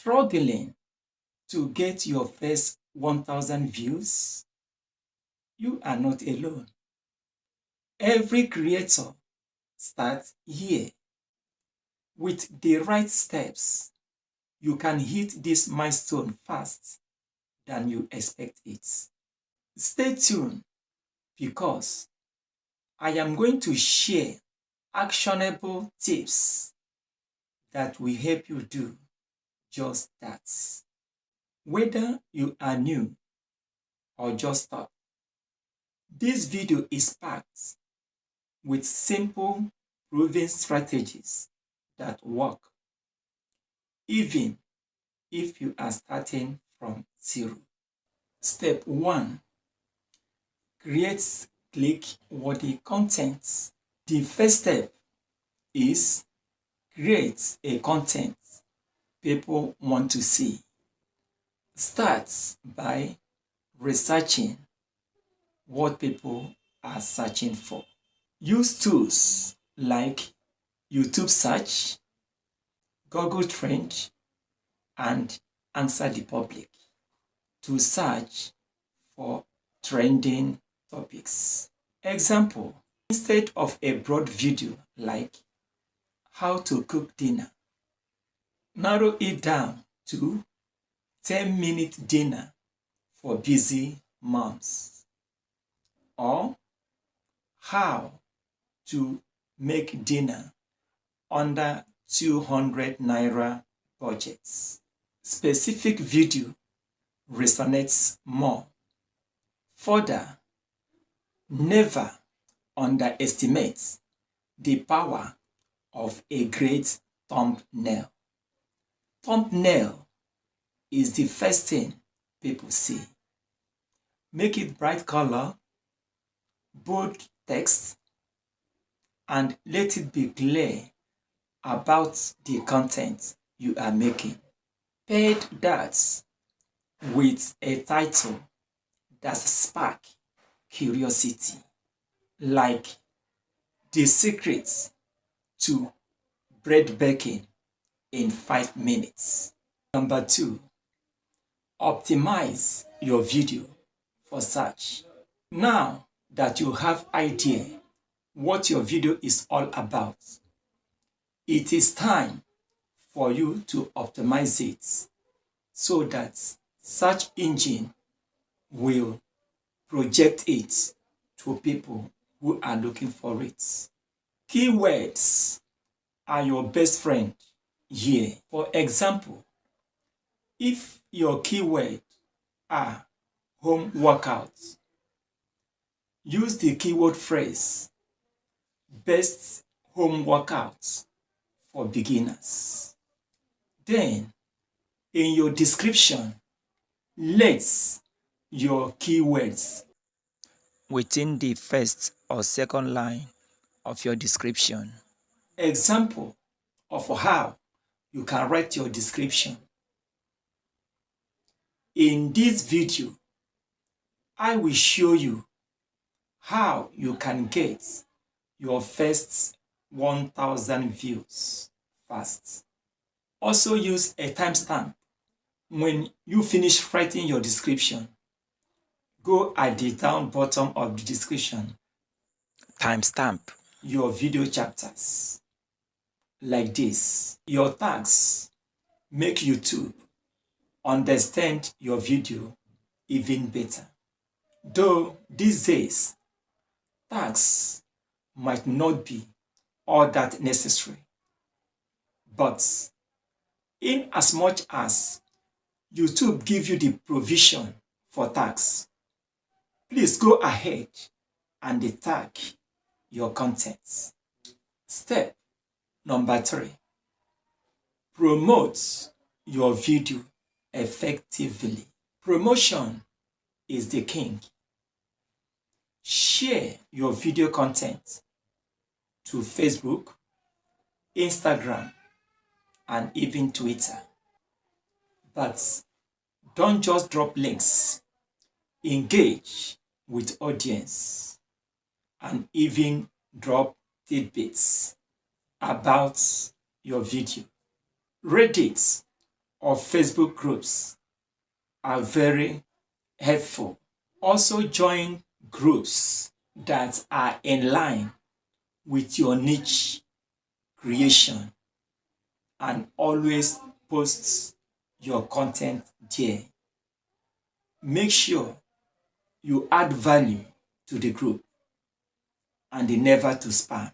Struggling to get your first 1,000 views? You are not alone. Every creator starts here. With the right steps, you can hit this milestone fast than you expect it. Stay tuned because I am going to share actionable tips that will help you do just that. Whether you are new or just start, this video is packed with simple, proven strategies that work, even if you are starting from zero. Step 1. Create click-worthy content. The first step is create a content people want to see. Start by researching what people are searching for. Use tools like YouTube search, Google Trend, and Answer the Public to search for trending topics. Example, instead of a broad video like how to cook dinner, narrow it down to 10-minute dinner for busy moms, or how to make dinner under 200 naira budgets. Specific video resonates more. Further, never underestimate the power of a great thumbnail. Thumbnail is the first thing people see. Make it bright color, bold text, and let it be clear about the content you are making. Pair that with a title that sparks curiosity, like The Secret to Bread Baking in 5 minutes. Number 2, optimize your video for search. Now that you have idea what your video is all about, it is time for you to optimize it so that search engine will project it to people who are looking for it. Keywords are your best friend here. For example, if your keyword are home workouts, use the keyword phrase best home workouts for beginners. Then, in your description, let your keywords within the first or second line of your description. Example of how you can write your description. In this video, I will show you how you can get your first 1,000 views fast. Also use a timestamp. When you finish writing your description, go at the down bottom of the description, timestamp your video chapters like this. Your tags make YouTube understand your video even better. Though these days, tags might not be all that necessary, but in as much as YouTube give you the provision for tags, please go ahead and tag your contents. Step number 3, promote your video effectively. Promotion is the king. Share your video content to Facebook, Instagram, and even Twitter. But don't just drop links. Engage with audience and even drop tidbits about your video. Reddit of Facebook groups are very helpful. Also join groups that are in line with your niche creation and always post your content there. Make sure you add value to the group and never to spam.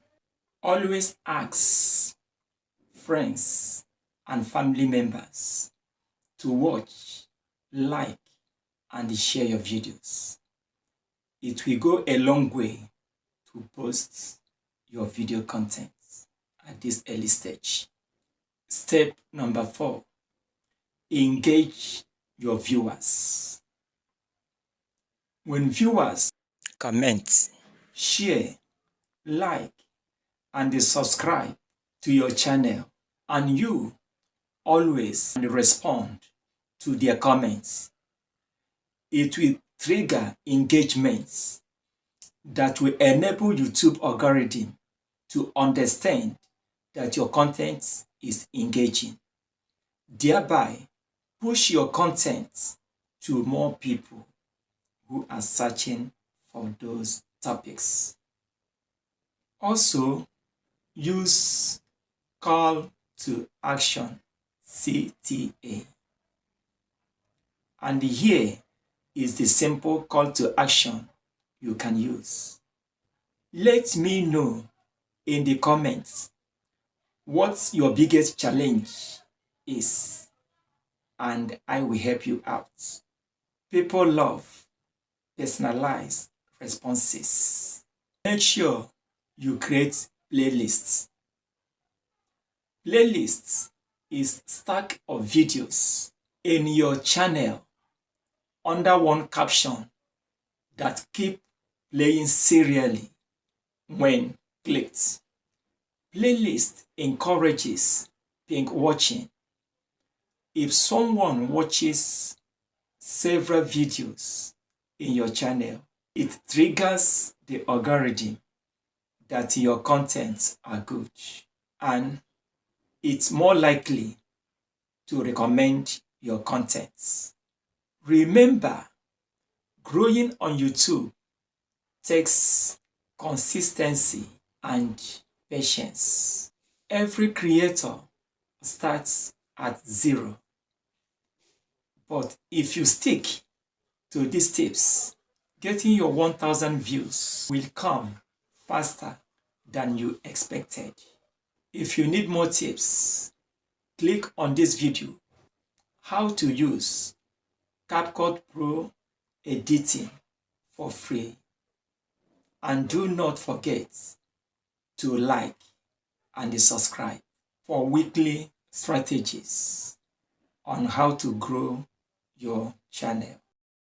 Always ask friends and family members to watch, like, and share your videos. It will go a long way to post your video content at this early stage. Step number 4, engage your viewers. When viewers comment, share, like, and subscribe to your channel, and you always respond to their comments, it will trigger engagements that will enable YouTube algorithm to understand that your content is engaging, thereby push your content to more people who are searching for those topics. Also, use call to action, CTA. And here is the simple call to action you can use. Let me know in the comments what your biggest challenge is, and I will help you out. People love personalized responses. Make sure you create playlists. Playlists is stack of videos in your channel under one caption that keep playing serially when clicked. Playlist encourages binge watching. If someone watches several videos in your channel, it triggers the algorithm that your contents are good, and it's more likely to recommend your contents. Remember, growing on YouTube takes consistency and patience. Every creator starts at 0. But if you stick to these tips, getting your 1,000 views will come faster than you expected. If you need more tips, click on this video, how to use CapCut Pro editing for free. And do not forget to like and subscribe for weekly strategies on how to grow your channel.